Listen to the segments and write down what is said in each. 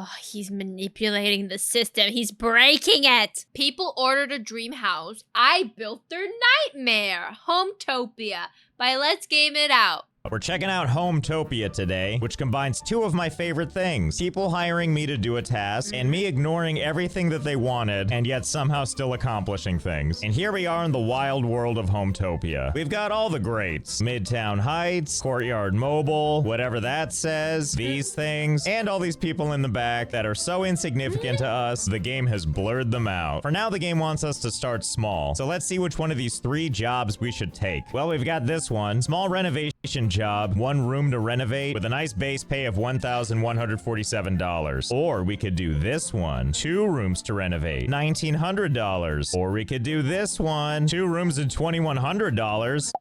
Oh, he's manipulating the system. He's breaking it. People ordered a dream house. I built their nightmare. Hometopia by Let's Game It Out. We're checking out Hometopia today, which combines two of my favorite things. People hiring me to do a task, and me ignoring everything that they wanted, and yet somehow still accomplishing things. And here we are in the wild world of Hometopia. We've got all the greats. Midtown Heights, Courtyard Mobile, whatever that says, these things, and all these people in the back that are so insignificant to us, the game has blurred them out. For now, the game wants us to start small. So let's see which one of these 3 jobs we should take. Well, we've got this one. Small renovation job, 1 room to renovate with a nice base pay of $1,147. Or we could do this one, 2 rooms to renovate, $1,900. Or we could do this one, 2 rooms and $2,100.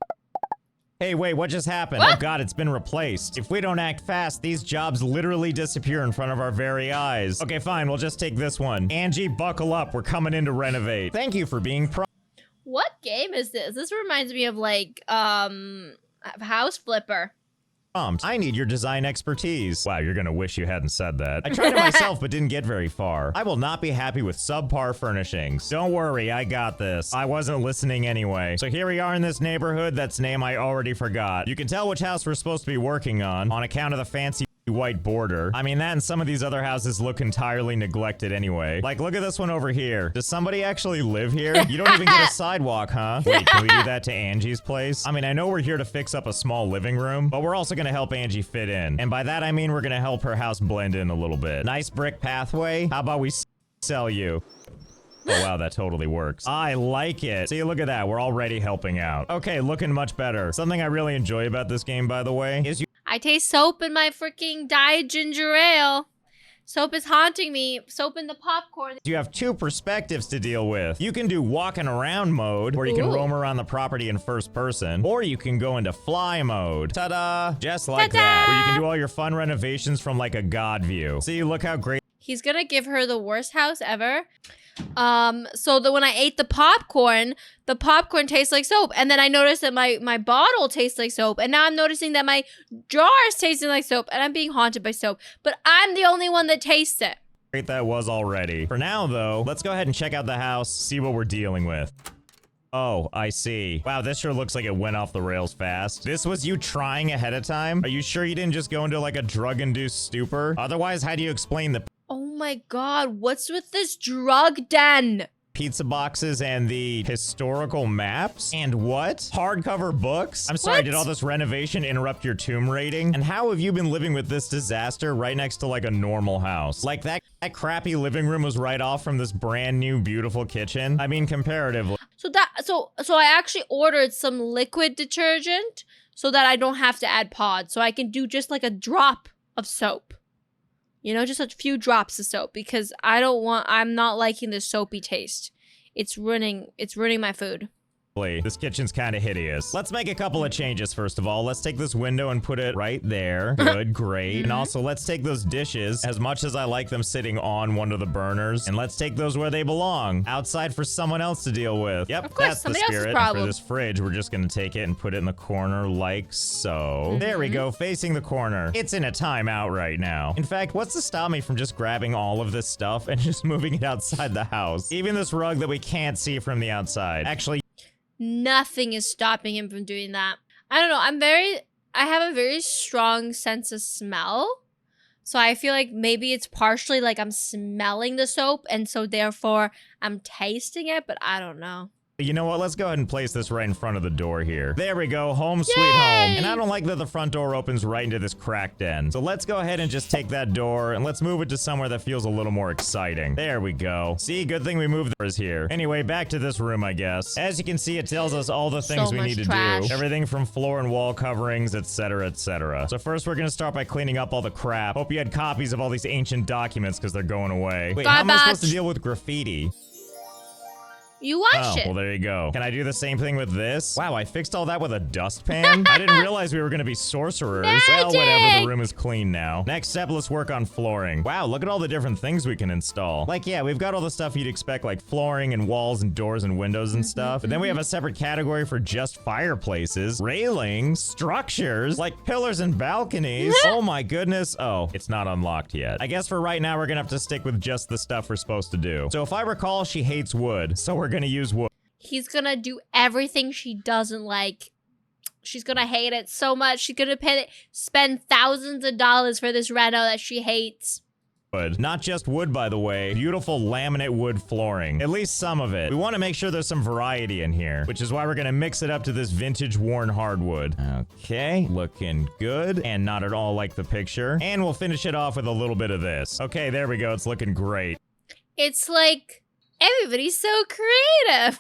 Hey, wait, what just happened? What? Oh god, it's been replaced. If we don't act fast, these jobs literally disappear in front of our very eyes. Okay, fine, we'll just take this one. Angie, buckle up, we're coming in to renovate. Thank you for being What game is this? This reminds me of like, House Flipper. I need your design expertise. Wow, you're gonna wish you hadn't said that. I tried it myself, but didn't get very far. I will not be happy with subpar furnishings. Don't worry, I got this. I wasn't listening anyway. So here we are in this neighborhood that's name I already forgot. You can tell which house we're supposed to be working on account of the fancy white border. I mean, that and some of these other houses look entirely neglected anyway. Like, look at this one over here. Does somebody actually live here? You don't even get a sidewalk, huh? Wait, can we do that to Angie's place? I mean, I know we're here to fix up a small living room, but we're also gonna help Angie fit in. And by that, I mean we're gonna help her house blend in a little bit. Nice brick pathway. How about we sell you? Oh wow, that totally works. I like it. See, look at that. We're already helping out. Okay, looking much better. Something I really enjoy about this game, by the way, is I taste soap in my freaking dyed ginger ale. Soap is haunting me. Soap in the popcorn. You have 2 perspectives to deal with. You can do walking around mode, where you can roam around the property in first person, or you can go into fly mode. Ta-da! Just like that. Where you can do all your fun renovations from like a god view. See, look how great. He's gonna give her the worst house ever. So that when I ate the popcorn tastes like soap. And then I noticed that my bottle tastes like soap. And now I'm noticing that my jar is tasting like soap. And I'm being haunted by soap. But I'm the only one that tastes it. Great that was already. For now, though, let's go ahead and check out the house, see what we're dealing with. Oh, I see. Wow, this sure looks like it went off the rails fast. This was you trying ahead of time? Are you sure you didn't just go into like a drug-induced stupor? Otherwise, how do you explain the Oh my god, what's with this drug den? Pizza boxes and the historical maps? And what? Hardcover books? I'm sorry, did all this renovation interrupt your tomb rating? And how have you been living with this disaster right next to like a normal house? Like that crappy living room was right off from this brand new beautiful kitchen? I mean, comparatively. So I actually ordered some liquid detergent so that I don't have to add pods. So I can do just like a drop of soap. You know, just a few drops of soap because I'm not liking the soapy taste. It's ruining my food. This kitchen's kind of hideous. Let's make a couple of changes first of all. Let's take this window and put it right there. Good, great. And also let's take those dishes, as much as I like them sitting on one of the burners, and let's take those where they belong, outside for someone else to deal with. Yep, of course, that's the spirit. And for this fridge, we're just gonna take it and put it in the corner like so. There we go, facing the corner. It's in a timeout right now. In fact, what's to stop me from just grabbing all of this stuff and just moving it outside the house? Even this rug that we can't see from the outside. Actually, nothing is stopping him from doing that. I don't know. I have a very strong sense of smell. So I feel like maybe it's partially like I'm smelling the soap and so therefore I'm tasting it, but I don't know. You know what? Let's go ahead and place this right in front of the door here. There we go. Home sweet home. And I don't like that the front door opens right into this cracked end. So let's go ahead and just take that door and let's move it to somewhere that feels a little more exciting. There we go. See, good thing we moved the doors here. Anyway, back to this room, I guess. As you can see, it tells us all the things we need to do. Everything from floor and wall coverings, etc., etc. So first, we're going to start by cleaning up all the crap. Hope you had copies of all these ancient documents because they're going away. Wait, how am I supposed to deal with graffiti? You watch it. Well, there you go. Can I do the same thing with this? Wow, I fixed all that with a dustpan? I didn't realize we were going to be sorcerers. Magic! Well, whatever. The room is clean now. Next step, let's work on flooring. Wow, look at all the different things we can install. Like, yeah, we've got all the stuff you'd expect, like flooring and walls and doors and windows and stuff. But then we have a separate category for just fireplaces, railings, structures, like pillars and balconies. Oh my goodness. Oh, it's not unlocked yet. I guess for right now, we're going to have to stick with just the stuff we're supposed to do. So if I recall, she hates wood. So we're gonna use wood. He's gonna do everything she doesn't like. She's gonna hate it so much. She's gonna spend thousands of dollars for this reno that she hates. Wood. Not just wood, by the way. Beautiful laminate wood flooring. At least some of it. We want to make sure there's some variety in here, which is why we're gonna mix it up to this vintage worn hardwood. Okay, looking good and not at all like the picture. And we'll finish it off with a little bit of this. Okay, there we go. It's looking great. It's like everybody's so creative.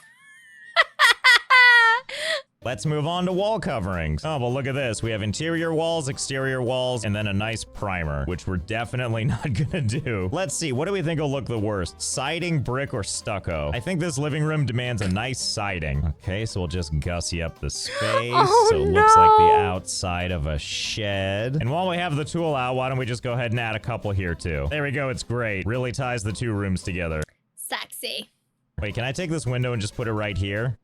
Let's move on to wall coverings. Oh, well, look at this. We have interior walls, exterior walls, and then a nice primer, which we're definitely not gonna do. Let's see, what do we think will look the worst? Siding, brick, or stucco? I think this living room demands a nice siding. Okay, so we'll just gussy up the space. Oh, so it looks like the outside of a shed. And while we have the tool out, why don't we just go ahead and add a couple here too? There we go, it's great. Really ties the two rooms together. Sexy. Wait, can I take this window and just put it right here?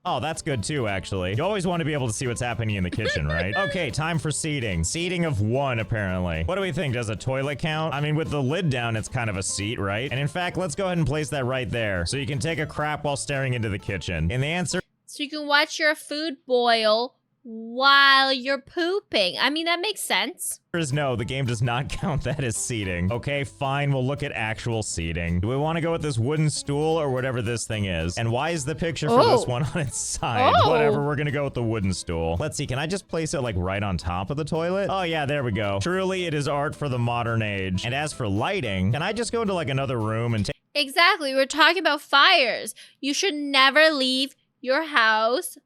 Oh, that's good too, actually. You always want to be able to see what's happening in the kitchen, right? Okay, time for seating. Seating of 1, apparently. What do we think? Does a toilet count? I mean, with the lid down, it's kind of a seat, right? And in fact, let's go ahead and place that right there so you can take a crap while staring into the kitchen. And the answer... So you can watch your food boil while you're pooping. I mean, that makes sense. is no, the game does not count that as seating. Okay, fine, we'll look at actual seating. Do we want to go with this wooden stool or whatever this thing is? And why is the picture for this one on its side? Whatever, we're gonna go with the wooden stool. Let's see, can I just place it like right on top of the toilet? Oh yeah, there we go. Truly, it is art for the modern age. And as for lighting, can I just go into like another room and take... Exactly, we're talking about fires. You should never leave your house,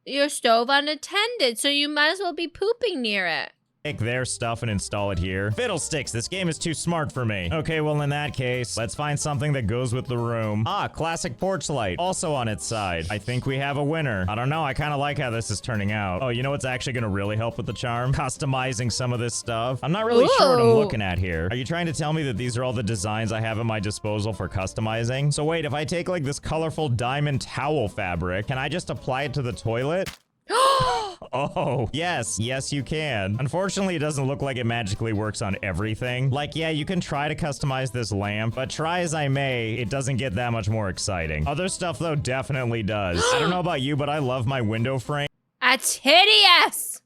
your stove unattended, so you might as well be pooping near it. Take their stuff and install it here. Fiddlesticks, this game is too smart for me. Okay, well in that case, let's find something that goes with the room. Ah, classic porch light, also on its side. I think we have a winner. I don't know, I kind of like how this is turning out. Oh, you know what's actually gonna really help with the charm? Customizing some of this stuff. I'm not really sure what I'm looking at here. Are you trying to tell me that these are all the designs I have at my disposal for customizing? So wait, if I take like this colorful diamond towel fabric, can I just apply it to the toilet? Oh, yes, you can. Unfortunately, it doesn't look like it magically works on everything. Like, yeah, you can try to customize this lamp, but try as I may, it doesn't get that much more exciting. Other stuff, though, definitely does. I don't know about you, but I love my window frame. That's hideous!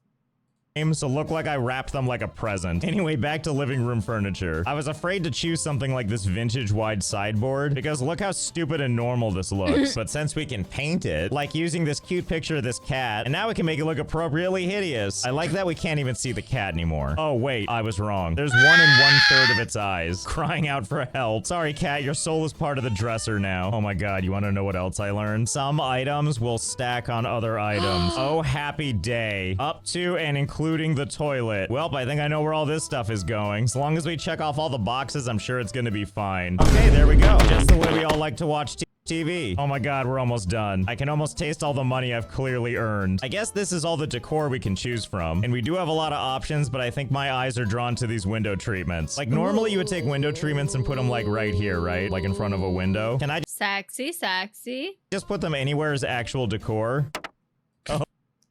So look like I wrapped them like a present. Anyway, back to living room furniture. I was afraid to choose something like this vintage wide sideboard because look how stupid and normal this looks. But since we can paint it, like using this cute picture of this cat, and now we can make it look appropriately hideous. I like that we can't even see the cat anymore. Oh wait, I was wrong. There's 1 1/3 of its eyes crying out for help. Sorry cat, your soul is part of the dresser now. Oh my god, you want to know what else I learned? Some items will stack on other items. Oh happy day. Up to and including the toilet. Well, I think I know where all this stuff is going. As long as we check off all the boxes, I'm sure it's gonna be fine. Okay, there we go. Just the way we all like to watch TV. Oh my god, we're almost done. I can almost taste all the money I've clearly earned. I guess this is all the decor we can choose from. And we do have a lot of options, but I think my eyes are drawn to these window treatments. Like normally you would take window treatments and put them like right here, right? Like in front of a window. Can I Sexy. just put them anywhere as actual decor?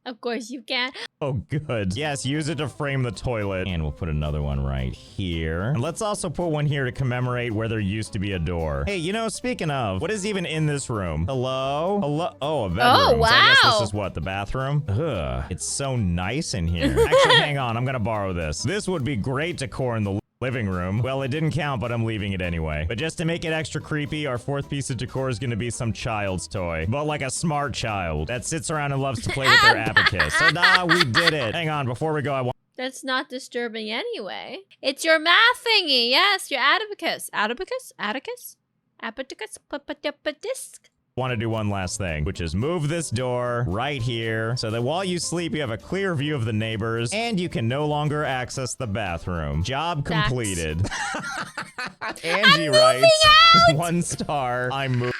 Of course you can. Oh, good. Yes, use it to frame the toilet. And we'll put another one right here. And let's also put one here to commemorate where there used to be a door. Hey, you know, speaking of, what is even in this room? Hello? Oh, a bedroom. Oh, wow. So I guess this is what, the bathroom? Ugh, it's so nice in here. Actually, hang on, I'm gonna borrow this. This would be great decor in the living room. Well, it didn't count, but I'm leaving it anyway. But just to make it extra creepy, our fourth piece of decor is going to be some child's toy. But like a smart child that sits around and loves to play with their abacus. So we did it. Hang on, before we go, I want... That's not disturbing anyway. It's your math thingy. Yes, your abacus. Abacus? Disc. Want to do one last thing, which is move this door right here so that while you sleep, you have a clear view of the neighbors and you can no longer access the bathroom. Job completed. Angie writes, 1 star, I'm moving.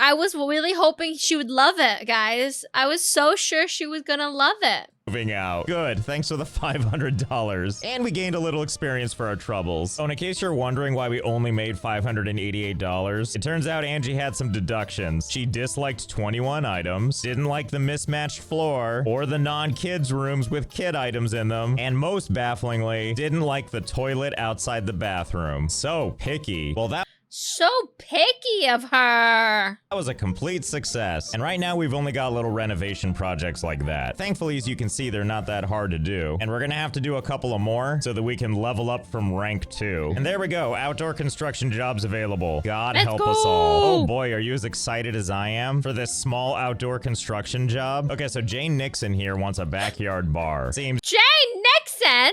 I was really hoping she would love it, guys. I was so sure she was gonna love it. Moving out. Good, thanks for the $500. And we gained a little experience for our troubles. Oh, and in case you're wondering why we only made $588, it turns out Angie had some deductions. She disliked 21 items, didn't like the mismatched floor, or the non-kids rooms with kid items in them, and most bafflingly, didn't like the toilet outside the bathroom. So picky. Well, that So picky of her. was a complete success, and right now we've only got little renovation projects like that. Thankfully, as you can see, they're not that hard to do, and we're gonna have to do a couple of more so that we can level up from rank 2. And there we go, outdoor construction jobs available. God Let's help go. us all. Oh boy, are you as excited as I am for this small outdoor construction job? Okay, so Jane Nixon here wants a backyard bar. Seems Jane Nixon?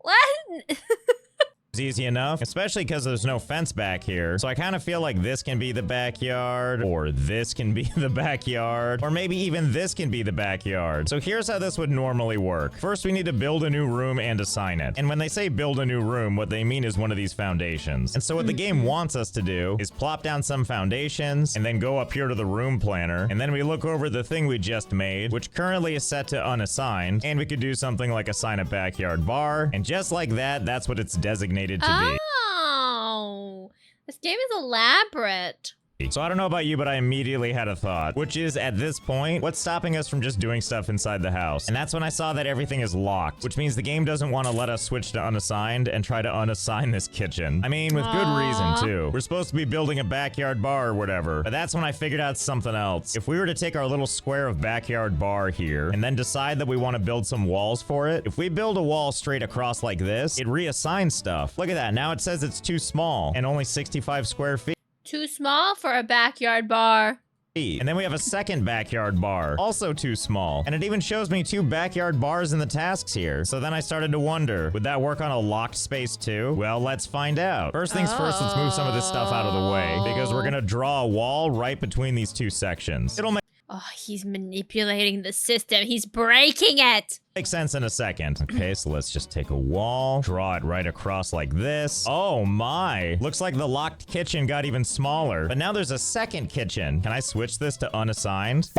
What? easy enough, especially because there's no fence back here. So I kind of feel like this can be the backyard, or this can be the backyard, or maybe even this can be the backyard. So here's how this would normally work. First, we need to build a new room and assign it. And when they say build a new room, what they mean is one of these foundations. And so what the game wants us to do is plop down some foundations and then go up here to the room planner. And then we look over the thing we just made, which currently is set to unassigned. And we could do something like assign a backyard bar. And just like that, that's what it's designated to be. Oh, this game is elaborate. So I don't know about you, but I immediately had a thought, which is at this point, what's stopping us from just doing stuff inside the house? And that's when I saw that everything is locked, which means the game doesn't want to let us switch to unassigned and try to unassign this kitchen. I mean, with good reason too. We're supposed to be building a backyard bar or whatever, but that's when I figured out something else. If we were to take our little square of backyard bar here and then decide that we want to build some walls for it, if we build a wall straight across like this, it reassigns stuff. Look at that. Now it says it's too small and only 65 square feet. Too small for a backyard bar. And then we have a second backyard bar, also too small. And it even shows me 2 backyard bars in the tasks here. So then I started to wonder, would that work on a locked space too? Well, let's find out. First things first, let's move some of this stuff out of the way, because we're gonna draw a wall right between these 2 sections. It'll Oh, he's manipulating the system. He's breaking it. make sense in a second. Okay, so let's just take a wall, draw it right across like this. Oh my, looks like the locked kitchen got even smaller. But now there's a second kitchen. Can I switch this to unassigned?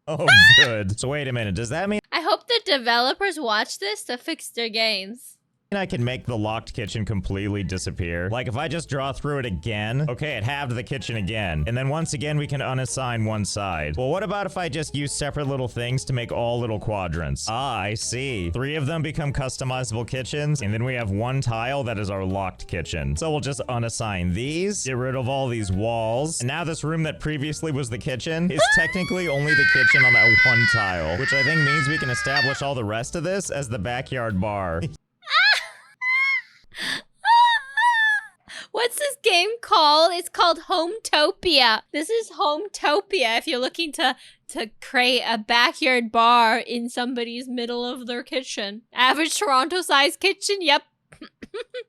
Oh, good. So wait a minute, does that mean I hope the developers watch this to fix their games. I can make the locked kitchen completely disappear? Like if I just draw through it again, okay, it halved the kitchen again. And then once again, we can unassign one side. Well, what about if I just use separate little things to make all little quadrants? Ah, I see. 3 of them become customizable kitchens, and then we have 1 tile that is our locked kitchen. So we'll just unassign these, get rid of all these walls. And now this room that previously was the kitchen is technically only the kitchen on that 1 tile, which I think means we can establish all the rest of this as the backyard bar. What's this game called? It's called Hometopia. This is Hometopia if you're looking to create a backyard bar in somebody's middle of their kitchen. Average Toronto-sized kitchen, yep.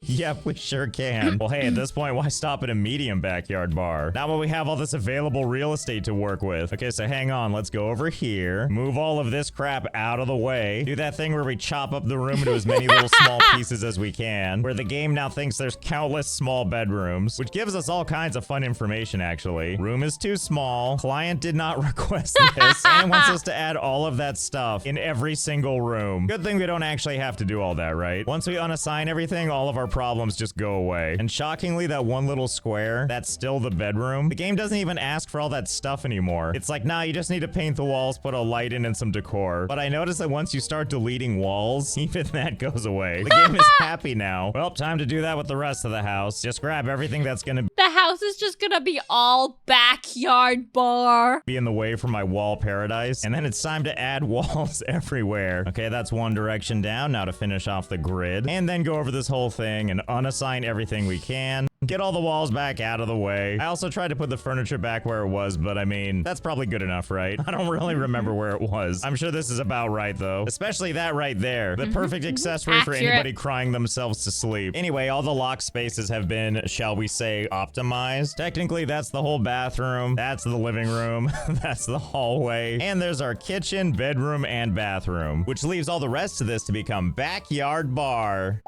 Yep, we sure can. Well, hey, at this point, why stop at a medium backyard bar? Now that we have all this available real estate to work with. Okay, so hang on. Let's go over here. Move all of this crap out of the way. Do that thing where we chop up the room into as many little small pieces as we can. Where the game now thinks there's countless small bedrooms, which gives us all kinds of fun information, actually. Room is too small. Client did not request this. And wants us to add all of that stuff in every single room. Good thing we don't actually have to do all that, right? Once we unassign everything, all of our problems just go away. And shockingly, that 1 little square, that's still the bedroom. The game doesn't even ask for all that stuff anymore. It's like, nah, you just need to paint the walls, put a light in, and some decor. But I noticed that once you start deleting walls, even that goes away. The game is happy now. Well, time to do that with the rest of the house. Just grab everything that's gonna The house is just gonna be all backyard bar. be in the way from my wall paradise. And then it's time to add walls everywhere. Okay, that's 1 direction down. Now to finish off the grid. And then go over this whole thing and unassign everything we can. Get all the walls back out of the way. I also tried to put the furniture back where it was, but I mean, that's probably good enough, right? I don't really remember where it was. I'm sure this is about right, though. Especially that right there. The perfect accessory for Accurate. anybody crying themselves to sleep. Anyway, all the locked spaces have been, shall we say, optimized. Technically, that's the whole bathroom. That's the living room. That's the hallway. And there's our kitchen, bedroom, and bathroom, which leaves all the rest of this to become backyard bar.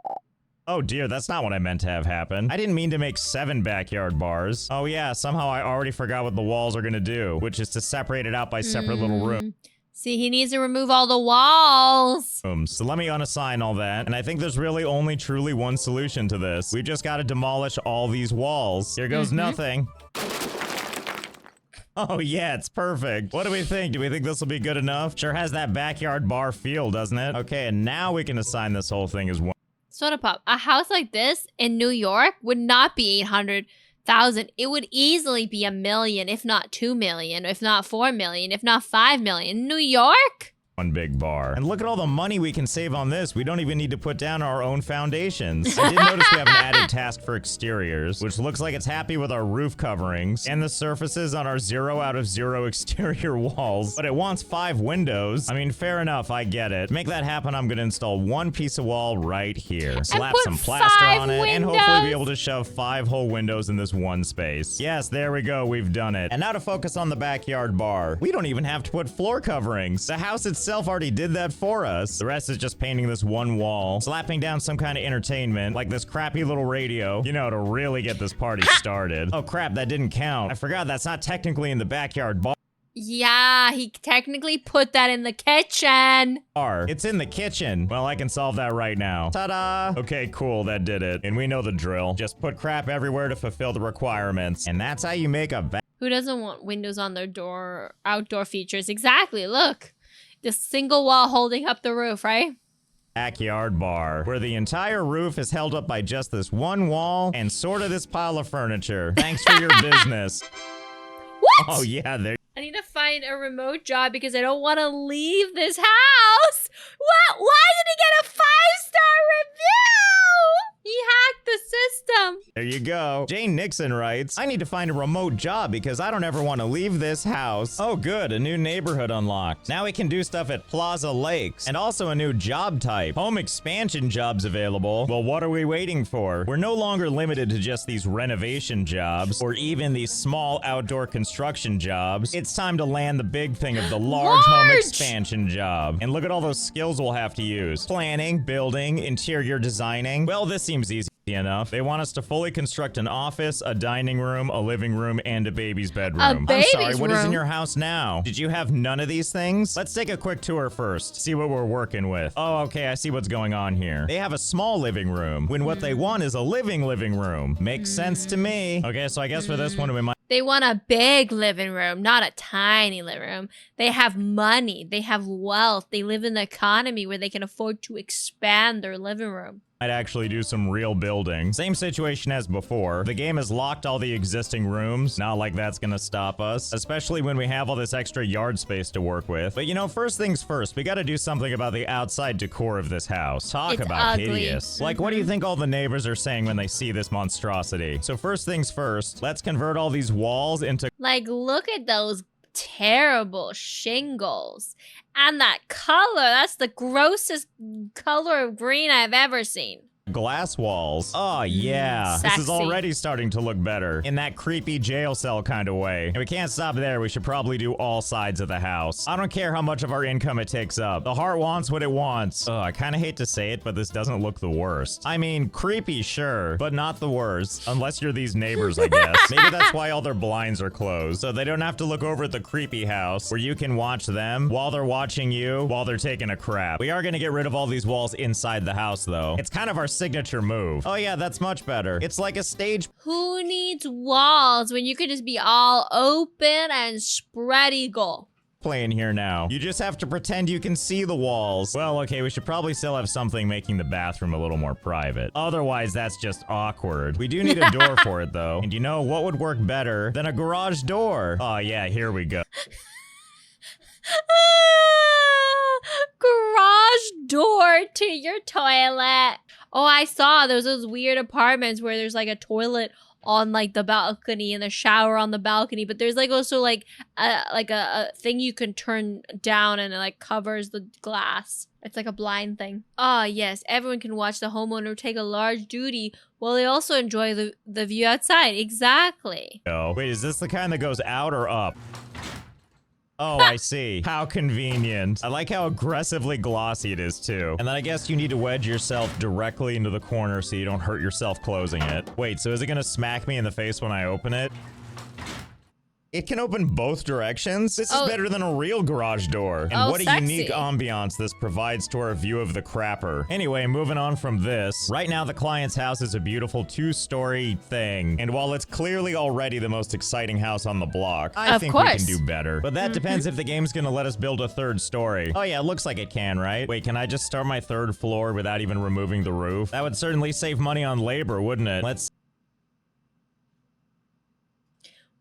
Oh dear, that's not what I meant to have happen. I didn't mean to make 7 backyard bars. Oh yeah, somehow I already forgot what the walls are gonna do, which is to separate it out by separate little rooms. See, he needs to remove all the walls. So let me unassign all that. And I think there's really only truly one solution to this. We just gotta demolish all these walls. Here goes nothing. Oh yeah, it's perfect. What do we think? Do we think this will be good enough? Sure has that backyard bar feel, doesn't it? Okay, and now we can assign this whole thing as one. Soda Pop, a house like this in New York would not be 800,000. It would easily be 1 million, if not 2 million, if not 4 million, if not 5 million. New York? One big bar. And look at all the money we can save on this. We don't even need to put down our own foundations. I did notice we have an added task for exteriors, which looks like it's happy with our roof coverings and the surfaces on our 0 out of 0 exterior walls, but it wants 5 windows. I mean, fair enough, I get it. To make that happen, I'm gonna install 1 piece of wall right here. Slap some plaster on it, and hopefully be able to shove 5 whole windows in this one space. Yes, there we go, we've done it. And now to focus on the backyard bar. We don't even have to put floor coverings. The house itself already did that for us. The rest is just painting this one wall, slapping down some kind of entertainment, like this crappy little radio, you know, to really get this party started. Oh crap, that didn't count. I forgot that's not technically in the backyard bar. Yeah, he technically put that in the kitchen. It's in the kitchen. Well, I can solve that right now. Ta-da! Okay, cool, that did it. And we know the drill. Just put crap everywhere to fulfill the requirements. And that's how you make a Who doesn't want windows on their door, outdoor features? Exactly, look. The single wall holding up the roof, right? backyard bar, where the entire roof is held up by just this one wall and sort of this pile of furniture. Thanks for your business. What? Oh yeah, there. I need to find a remote job because I don't want to leave this house. What? Why did he get a 5-star review? He hacked the system. There you go. Jane Nixon writes, I need to find a remote job because I don't ever want to leave this house. Oh good, a new neighborhood unlocked. Now we can do stuff at Plaza Lakes. And also a new job type. Home expansion jobs available. Well, what are we waiting for? We're no longer limited to just these renovation jobs or even these small outdoor construction jobs. It's time to land the big thing of the large home expansion job. And look at all those skills we'll have to use. Planning, building, interior designing. Well, this seems easy enough. They want us to fully construct an office, a dining room, a living room, and a baby's bedroom. I'm sorry, what is in your house now? Did you have none of these things? Let's take a quick tour first. See what we're working with. Oh, okay, I see what's going on here. They have a small living room when what they want is a living room. Makes sense to me. Okay, so I guess for this one we might. They want a big living room, not a tiny living room. They have money. They have wealth. They live in the economy where they can afford to expand their living room. Might actually do some real building. Same situation as before. The game has locked all the existing rooms. Not like that's gonna stop us, especially when we have all this extra yard space to work with. But you know, first things first, we gotta do something about the outside decor of this house. Talk about hideous. Like, what do you think all the neighbors are saying when they see this monstrosity? So first things first, let's convert all these walls into... Like, look at those terrible shingles. And that color, that's the grossest color of green I've ever seen. glass walls. Oh yeah, this is already starting to look better in that creepy jail cell kind of way. And we can't stop there. We should probably do all sides of the house. I don't care how much of our income it takes up. The heart wants what it wants. I kind of hate to say it, but this doesn't look the worst. I mean, creepy, sure, but not the worst. Unless you're these neighbors, I guess. Maybe that's why all their blinds are closed, so they don't have to look over at the creepy house where you can watch them while they're watching you while they're taking a crap. We are gonna get rid of all these walls inside the house, though. It's kind of our signature move. Oh yeah, that's much better. It's like a stage. Who needs walls when you could just be all open and spread eagle? Playing here now. You just have to pretend you can see the walls. Well, okay, we should probably still have something making the bathroom a little more private. Otherwise, that's just awkward. We do need a door for it, though. And you know what would work better than a garage door? Oh yeah, here we go. Garage door to your toilet. Oh, I saw there's those weird apartments where there's like a toilet on like the balcony and a shower on the balcony, but there's like also like a thing you can turn down and it like covers the glass. It's like a blind thing. Ah, yes, everyone can watch the homeowner take a large duty while they also enjoy the view outside. Exactly. Oh, wait, is this the kind that goes out or up? Oh, I see. How convenient. I like how aggressively glossy it is, too. And then I guess you need to wedge yourself directly into the corner so you don't hurt yourself closing it. Wait, so is it gonna smack me in the face when I open it? It can open both directions? This is better than a real garage door. And what a unique ambiance this provides to our view of the crapper. Anyway, moving on from this. Right now, the client's house is a beautiful 2-story thing. And while it's clearly already the most exciting house on the block, I think we can do better. But that depends if the game's gonna let us build a 3rd story. Oh yeah, it looks like it can, right? Wait, can I just start my 3rd floor without even removing the roof? That would certainly save money on labor, wouldn't it?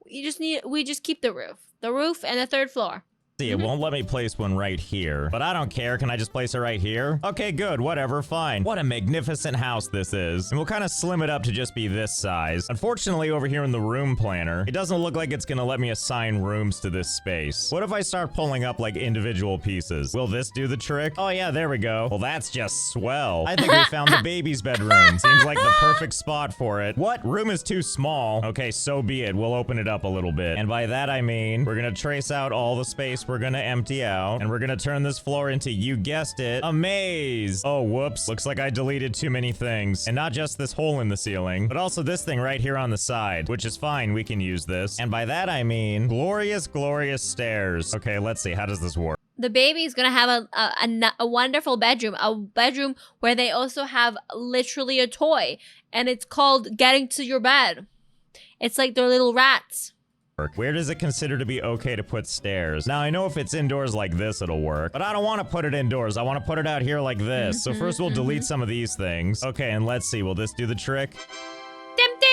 We just keep the roof and the 3rd floor. See, it won't let me place one right here, but I don't care. Can I just place it right here? Okay, good, whatever, fine. What a magnificent house this is. And we'll kind of slim it up to just be this size. Unfortunately, over here in the room planner, it doesn't look like it's gonna let me assign rooms to this space. What if I start pulling up like individual pieces? Will this do the trick? Oh yeah, there we go. Well, that's just swell. I think we found the baby's bedroom. Seems like the perfect spot for it. What? Room is too small. Okay, so be it. We'll open it up a little bit. And by that, I mean, we're gonna trace out all the space we're gonna empty out, and we're gonna turn this floor into, you guessed it, a maze. Oh, whoops. Looks like I deleted too many things. And not just this hole in the ceiling, but also this thing right here on the side, which is fine. We can use this. And by that, I mean glorious, glorious stairs. Okay, let's see. How does this work? The baby's gonna have a wonderful bedroom, a bedroom where they also have literally a toy, and it's called getting to your bed. It's like they're little rats. Where does it consider to be okay to put stairs? Now, I know if it's indoors like this, it'll work, but I don't want to put it indoors. I want to put it out here like this. So first we'll delete some of these things. Okay, and let's see. Will this do the trick?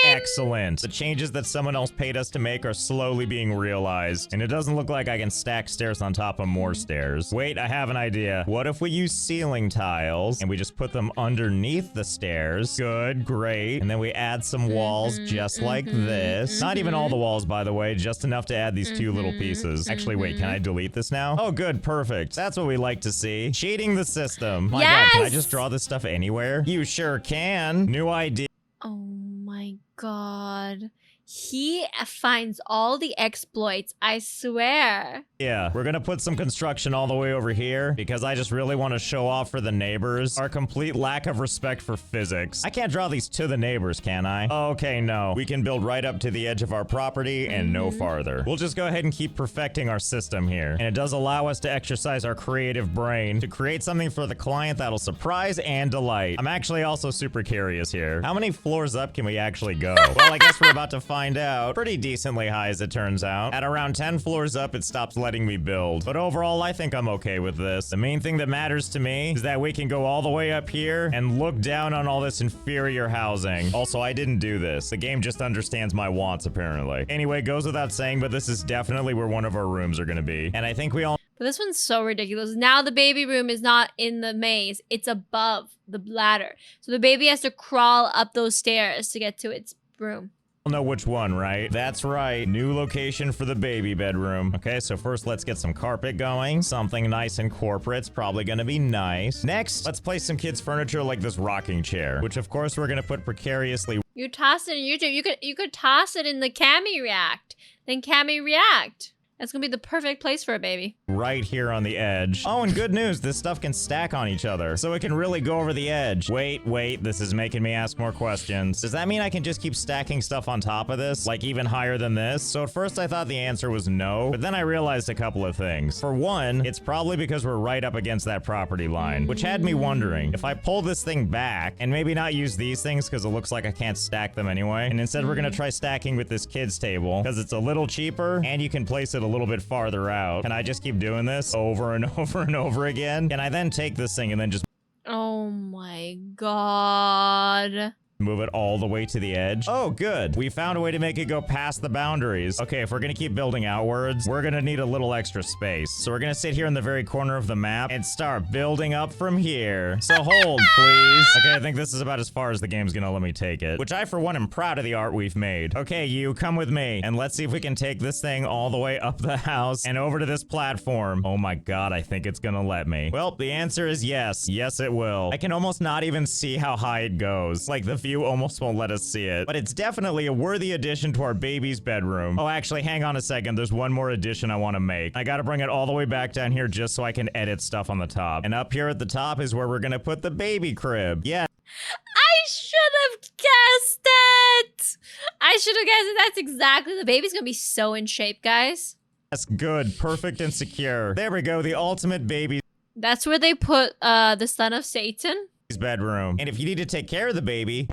Excellent. The changes that someone else paid us to make are slowly being realized. And it doesn't look like I can stack stairs on top of more stairs. Wait, I have an idea. What if we use ceiling tiles and we just put them underneath the stairs? Good, great. And then we add some walls just like this. Not even all the walls, by the way, just enough to add these 2 little pieces. Actually, wait, can I delete this now? Oh, good, perfect. That's what we like to see. Cheating the system. My God, can I just draw this stuff anywhere? You sure can. New idea. Oh my God. He finds all the exploits, I swear. Yeah, we're gonna put some construction all the way over here because I just really want to show off for the neighbors our complete lack of respect for physics. I can't draw these to the neighbors, can I? Okay, no. We can build right up to the edge of our property and no farther. We'll just go ahead and keep perfecting our system here. And it does allow us to exercise our creative brain to create something for the client that'll surprise and delight. I'm actually also super curious here. How many floors up can we actually go? Well, I guess we're about to find out. Pretty decently high, as it turns out. At around 10 floors up, it stops letting me build. But overall, I think I'm okay with this. The main thing that matters to me is that we can go all the way up here and look down on all this inferior housing. Also, I didn't do this. The game just understands my wants, apparently. Anyway, goes without saying, but this is definitely where one of our rooms are gonna be. And I think we all... But this one's so ridiculous. Now the baby room is not in the maze. It's above the ladder. So the baby has to crawl up those stairs to get to its room. Know which one, right? That's right. New location for the baby bedroom. Okay, so first let's get some carpet going. Something nice and corporate's probably gonna be nice. Next, let's place some kids' furniture like this rocking chair, which of course we're gonna put precariously. You toss it in YouTube. You could toss it in the Cami React. Then Cami React. That's gonna be the perfect place for a baby. Right here on the edge. Oh, and good news, this stuff can stack on each other, so it can really go over the edge. Wait, this is making me ask more questions. Does that mean I can just keep stacking stuff on top of this? Like even higher than this? So at first I thought the answer was no, but then I realized a couple of things. For one, it's probably because we're right up against that property line, which had me wondering, if I pull this thing back, and maybe not use these things because it looks like I can't stack them anyway, and instead we're gonna try stacking with this kids table, because it's a little cheaper, and you can place it a little bit farther out. Can I just keep doing this over and over and over again? Can I then take this thing and then just... Oh my God. Move it all the way to the edge. Oh, good. We found a way to make it go past the boundaries. Okay, if we're gonna keep building outwards, we're gonna need a little extra space. So we're gonna sit here in the very corner of the map and start building up from here. So hold, please. Okay, I think this is about as far as the game's gonna let me take it, which I, for one, am proud of the art we've made. Okay, you, come with me, and let's see if we can take this thing all the way up the house and over to this platform. Oh my God, I think it's gonna let me. Well, the answer is yes. Yes, it will. I can almost not even see how high it goes. Like, the view you almost won't let us see it. But it's definitely a worthy addition to our baby's bedroom. Oh, actually, hang on a second. There's one more addition I want to make. I gotta bring it all the way back down here just so I can edit stuff on the top. And up here at the top is where we're gonna put the baby crib. Yeah. I should have guessed it. I should have guessed it. That's exactly. The baby's gonna be so in shape, guys. That's good, perfect, and secure. There we go, the ultimate baby's That's where they put the son of Satan. bedroom. And if you need to take care of the baby...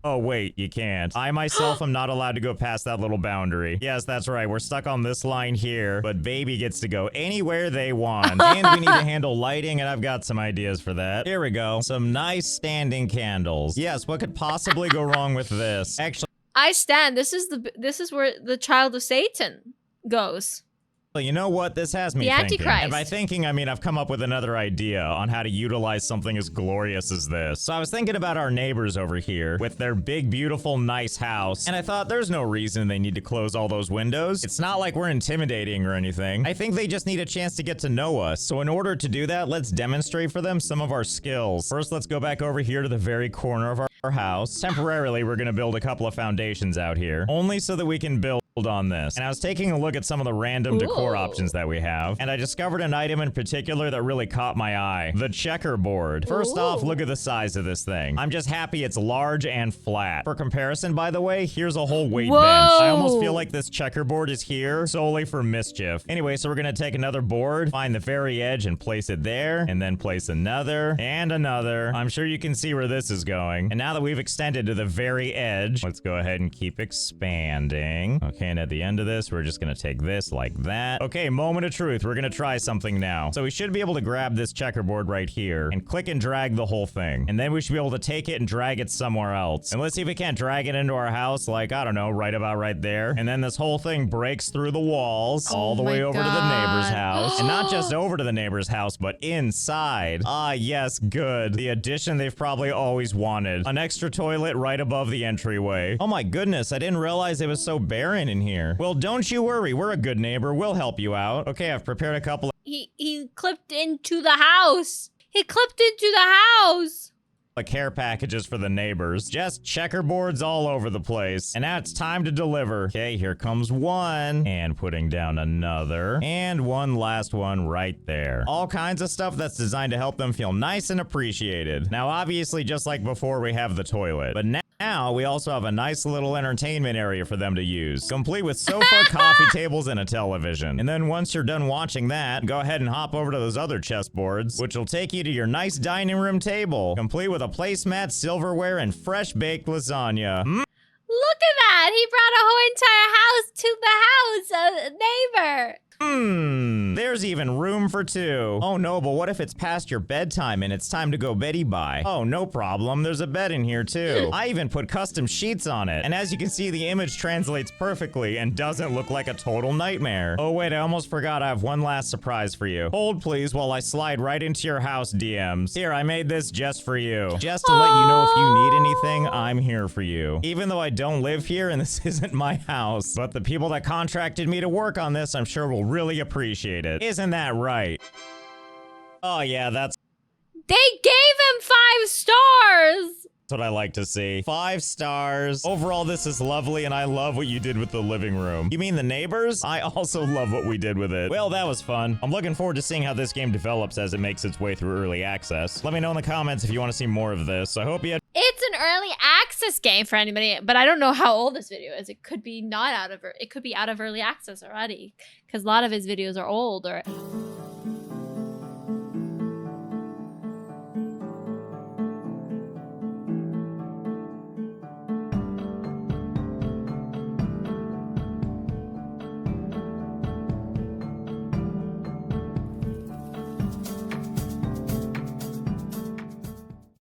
Oh, wait, you can't. I myself am not allowed to go past that little boundary. Yes, that's right. We're stuck on this line here, but baby gets to go anywhere they want. And we need to handle lighting, and I've got some ideas for that. Here we go. Some nice standing candles. Yes, what could possibly go wrong with this? Actually, I stand. This is where the child of Satan goes. you know what? This has me The thinking. Antichrist. And by thinking, I mean I've come up with another idea on how to utilize something as glorious as this. So I was thinking about our neighbors over here with their big, beautiful, nice house. And I thought there's no reason they need to close all those windows. It's not like we're intimidating or anything. I think they just need a chance to get to know us. So in order to do that, let's demonstrate for them some of our skills. First, let's go back over here to the very corner of our house. Temporarily, we're gonna build a couple of foundations out here, only so that we can build on this. And I was taking a look at some of the random decor options that we have, and I discovered an item in particular that really caught my eye. The checkerboard. First off, look at the size of this thing. I'm just happy it's large and flat. For comparison, by the way, here's a whole weight bench. I almost feel like this checkerboard is here solely for mischief. Anyway, so we're gonna take another board, find the very edge and place it there, and then place another and another. I'm sure you can see where this is going. And now that we've extended to the very edge, let's go ahead and keep expanding. Okay, and at the end of this, we're just gonna take this like that. Okay, moment of truth. We're gonna try something now. So we should be able to grab this checkerboard right here and click and drag the whole thing. And then we should be able to take it and drag it somewhere else. And let's see if we can't drag it into our house, like, I don't know, right about right there. And then this whole thing breaks through the walls all the way over to the neighbor's house. And not just over to the neighbor's house, but inside. Ah, yes, good. The addition they've probably always wanted. An extra toilet right above the entryway. Oh my goodness, I didn't realize it was so barren in here. Well, don't you worry. We're a good neighbor. We'll help you out. Okay, I've prepared a couple of He clipped into the house. He clipped into the house. care packages for the neighbors. Just checkerboards all over the place. And now it's time to deliver. Okay, here comes one. And putting down another. And one last one right there. All kinds of stuff that's designed to help them feel nice and appreciated. Now, obviously, just like before, we have the toilet. But now we also have a nice little entertainment area for them to use, complete with sofa, coffee tables, and a television. And then once you're done watching that, go ahead and hop over to those other chessboards, which will take you to your nice dining room table, complete with a placemat, silverware, and fresh baked lasagna. Look at that. He brought a whole entire house to the house, a neighbor. There's even room for two. Oh no, but what if it's past your bedtime and it's time to go beddy bye? Oh, no problem. There's a bed in here too. I even put custom sheets on it. And as you can see, the image translates perfectly and doesn't look like a total nightmare. Oh wait, I almost forgot I have one last surprise for you. Hold please while I slide right into your house DMs. Here, I made this just for you. Just to let you know if you need anything, I'm here for you. Even though I don't live here and this isn't my house. But the people that contracted me to work on this, I'm sure will really appreciate it. Isn't that right? Oh yeah, that's They gave him 5 stars. what I like to see. 5 stars. Overall, this is lovely, and I love what you did with the living room. You mean the neighbors? I also love what we did with it. Well, that was fun. I'm looking forward to seeing how this game develops as it makes its way through early access. Let me know in the comments if you want to see more of this. I hope you had It's an early access game for anybody, but I don't know how old this video is. It could be not out of it could be out of early access already, because a lot of his videos are old or